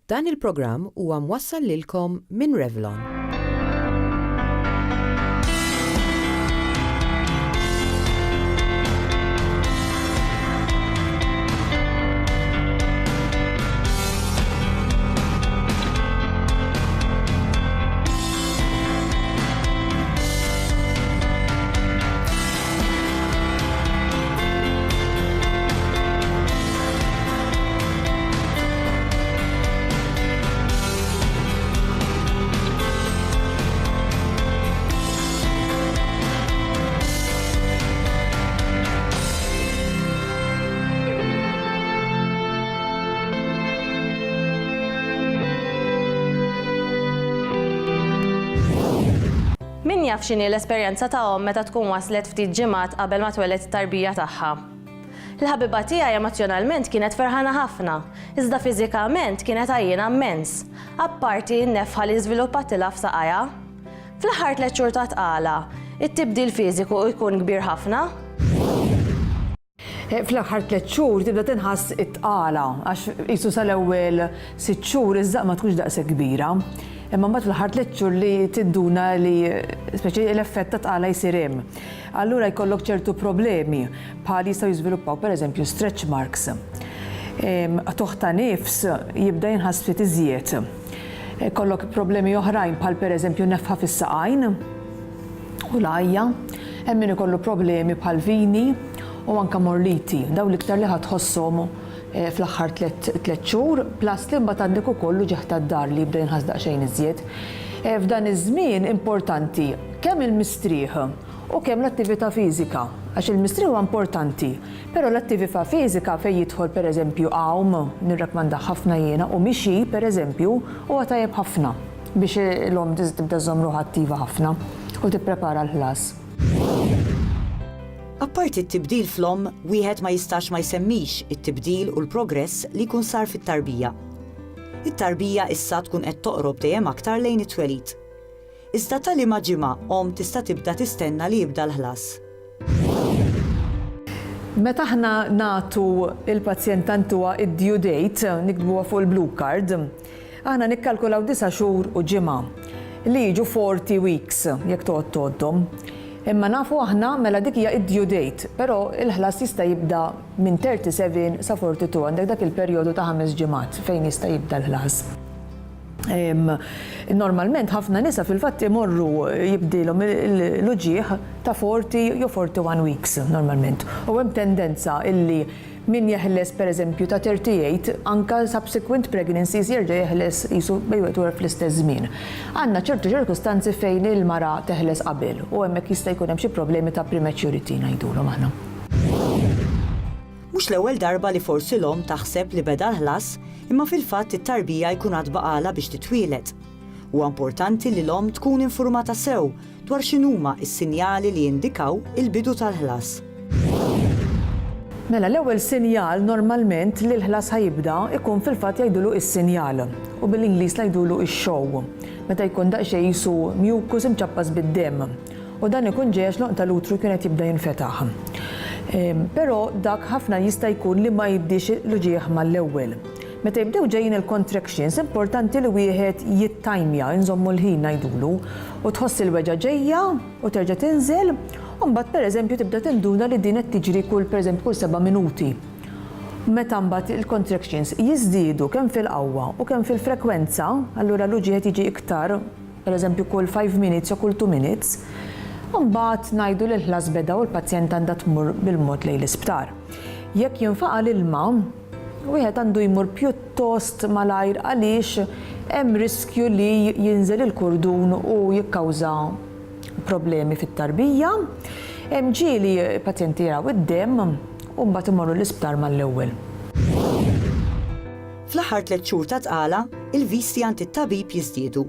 Dan il-programm huwa mwassal lilkom minn Revlon. Min jaf x'inhi l-esperjenza ta' omm meta tkun waslet ftit ġimgħat qabel ma tweled it-tarbija tagħha. Il-ħabiba tiegħi emozjonalment kienet ferħana ħafna, iżda fiżikament kienet għajjina immens, apparti n-nefħa li żviluppatilha f'saqajja. Fl-aħħar 3 xhur ta' tqala, it-tibdil fiżiku jkun kbir ħafna? Fl-aħħar 3 xhur tibda tinħass it-tqala għax qisu sal-ewwel 6 xhur iż-żaq ma tkunx daqshekk kbira. Imma mbagħad fl-aħħar 3 xhur li tidduna li speċi l-effett ta' tqala jsir hemm. Allura jkollok ċertu problemi bħal jistgħu jiżviluppaw pereżempju stretch marks. Toħ ta' nifs jibda jinħass ftit iżjed. Kollok problemi oħrajn bħal pereżempju nefħa fis-saqajn u l-għajja. Hemm min ikollu problemi bħal vini u anke morliti, dawn l-iktar li ħadd tħosshom fl-aħħar 3 xhur, plus li mbagħad għandek ukoll ġeħ tad-dar li jibda jinħass daqsxejn iżjed. F'dan iż-żmien importanti kemm il-mistrieħ u kemm l-attività fiżika, għax il-mistrieħ huwa importanti, però l-attività fiżika fejn jidħol pereżempju għawm, nirrakmanda ħafna jiena, u mixi pereżempju huwa tajjeb ħafna biex l-omm tibda żomm ruħha attiva ħafna u tipprepara l-ħlas. Apparti t-tibdil fl-omm, wieħed ma jistax ma jsemmix it-tibdil u l-progress li jkun sar fit-tarbija. It-tarbija issa tkun qed toqrob dejjem aktar lejn it-twelid. Iżda ta' liema ġimgħa omm tista' tibda tistenna li jibda l-ħlas. Meta aħna nagħtu il-pazjent tantuha id-due date, nikdbuha fuq il-blue card, aħna nikkalkulaw 9 xhur u ġimgħa li jiġu 40 weeks jekk toqgħod tgħoddhom. Imma nafu aħna mela dik hija id-due date, però il-ħlas jista' jibda minn 37 sa 42 għandek dak il-perjodu ta' 5 ġimgħat fejn jista' jibda l-ħlas. Normalment ħafna nisa fil-fatt imorru jibdilhom l-uġieħ ta' 40 jew 41 weeks normalment. U hemm tendenza illi min jeħles pereżempju ta' 38 anke subsequent pregnancies jerġa' jeħles qisu bejwet fl-istess żmien. Għandna ċertu ċirkustanzi fejn il-mara teħles qabel u hemmhekk jista' jkun hemm xi problemi ta' prematurity ngħidulhom aħna. Mhux l-ewwel darba li forsi l-omm taħseb li beda l-ħlas, imma fil-fatt it-tarbija jkun għad baqala biex titwieled. Huwa importanti li l-omm tkun infurmata sew dwar x'inhuma s-sinjali li jindikaw il-bidu tal-ħlas. Mela l-ewwel sinjal normalment li l-ħlas ħajibda ikun fil-fatt jgħidulu is-sinjal u bil-Ingliż ngħidulu x-show. Meta jkun daqsxejn jisu mucus imċappas bid-demm u dan ikun ġejjex l-oqta l-utru kienet jibda jinfetaħ. Però dak ħafna jista' jkun li ma jibdix l-uġieħ mal-ewwel. Meta jibdew ġejjin il-contractions, importanti li wieħed jittajmja, inżommu l-ħin ngħidulu, u tħoss il-weġa ġejja u terġa' tinżel, u mbagħad pereżempju tibda tinduna li din qed tiġri kull 7 minuti. Meta mbagħad il-contractions jiżdiedu kemm fil-qawwa u kemm fil-frekwenza, allura l-uġieħ jiġi iktar, pereżempju kull 5 minutes u kull 2 minutes, u mbagħad ngħidu li l-ħlas beda u l-pazjent għandha tmur bil-mod lejn l-isptar. Jekk jinfaqa l-ilma, wieħed għandu jmur pjuttost malajr għaliex hemm riskju li jinżel il-kurdun u jikkawża problemi fit-tarbija. Hemm ġieli pazjenti jaraw id-demm u mbagħad imorru l-isptar mal-ewwel. Fl-aħħar 3 xhur ta' tqala, il-visti għand it-tabib jiżdiedu.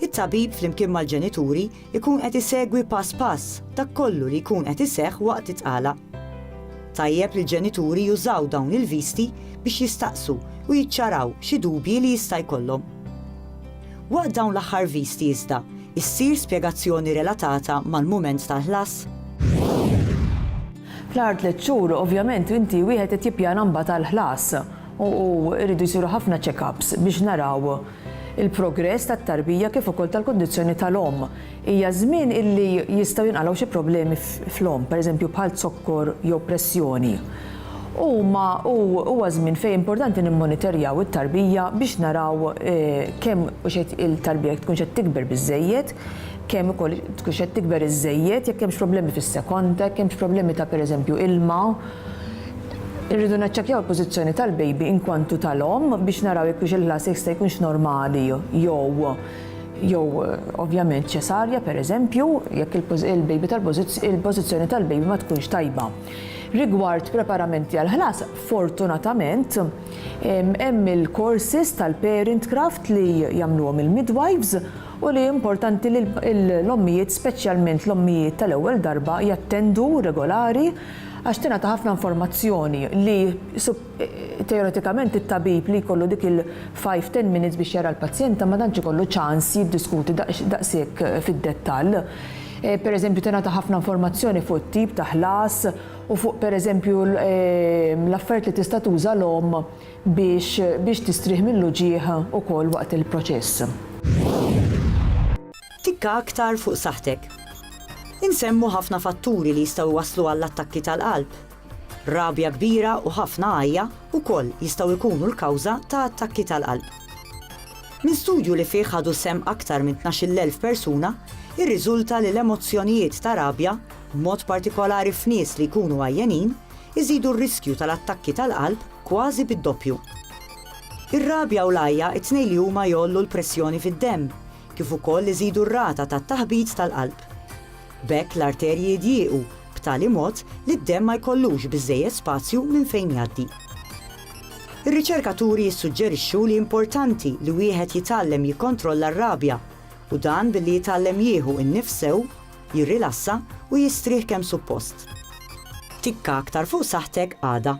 It-tabib flimkien mal-ġenituri jkun qed isegwi pass pass dak kollu li jkun qed iseħħ waqt it-tqala. Tajjeb li l-ġenituri jużaw dawn il-visti biex jistaqsu u jiċċaraw xi dubji li jista' jkollhom. Waqt dawn l-aħħar visti iżda, issir spjegazzjoni relatata mal-mument tal-ħlas? Fl-aħħar 3 xhur ovvjament inti wieħed qed jippjana mbagħad tal-ħlas u rridu jsiru ħafna check-ups biex naraw il-progress tat-tarbija kif ukoll tal-kondizzjoni tal-om. Hija żmien illi jistgħu jinqalgħu xi problemi fl-om, pereżempju bħal zokkor jew pressjoni. Huwa żmien fejn importanti nimmonitorjaw it-tarbija biex naraw kemm il-tarbija tkun qed tikber biżżejjed, kemm ukoll tkun qed tikber iżżejjed, jekk hemmx problemi fis-sekonda, hemmx problemi ta' pereżempju ilma. Irridu naċċekkjaw il-pożizzjoni tal-baby inkwantu tal-om biex naraw jekk il-ħlas jista' jkunx normali jew ovvjament ċesarja pereżempju jekk il-pożizzjoni tal-baby ma tkunx tajba. Rigward preparamenti għal-ħlas, fortunatament hemm il-courses tal-parentcraft li jagħmluhom il-midwives u li importanti li l-ommijiet, speċjalment l-ommijiet tal-ewwel darba jattendu regolari għax tingħata ħafna informazzjoni li teoretikament it-tabib li jkollu dik il-5-10 minutes biex jara l-pazjenta ma tantx ikollu ċans jiddiskuti daqshekk fid-dettall. Pereżempju tingħata ħafna informazzjoni fuq it-tip ta' ħlas u fuq pereżempju l-affarijiet li tista' tuża l-om biex tistrieħ mill-luġieħ ukoll waqt il-proċess. Tikka aktar fuq saħħtek. Insemmu ħafna fatturi li jistgħu waslu għall-attakki tal-qalb. Rabja kbira u ħafna għajja wkoll jistgħu jkunu l-kawża ta' attakki tal-qalb. Min studju li fih ħadu sem aktar minn 12,000 persuna, irriżulta li l-emozzjonijiet ta' rabja, b'mod partikolari f'nies li jkunu għajjenin, iżidu r-riskju tal-attakki tal-qalb kważi bid-doppju. Ir-rabja u l-għajja it-tnejn li huma jollu l-pressjoni fid-demm, kif ukoll iżidu r-rata tat-taħbit tal-qalb. B'hekk l-arterji jidjiequ b'tali mod li d-demm ma jkollux biżżejjed spazju minn fejn jgħaddi. Ir-riċerkaturi jissuġġerixxu li importanti li wieħed jitgħallem jikkontrolla r-rabja u dan billi jitgħallem jieħu n-nifs sew, jirrilassa u jistrieħ kemm suppost. Tikka aktar fuq saħħtek għada.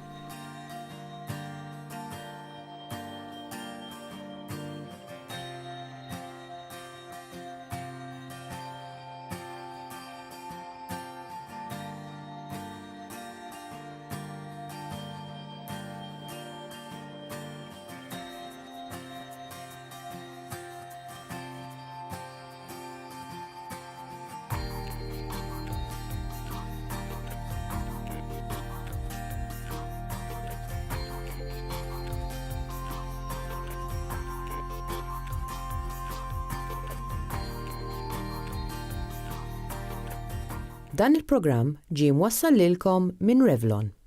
Dan il-programm ġie mwassal lilkom minn Revlon.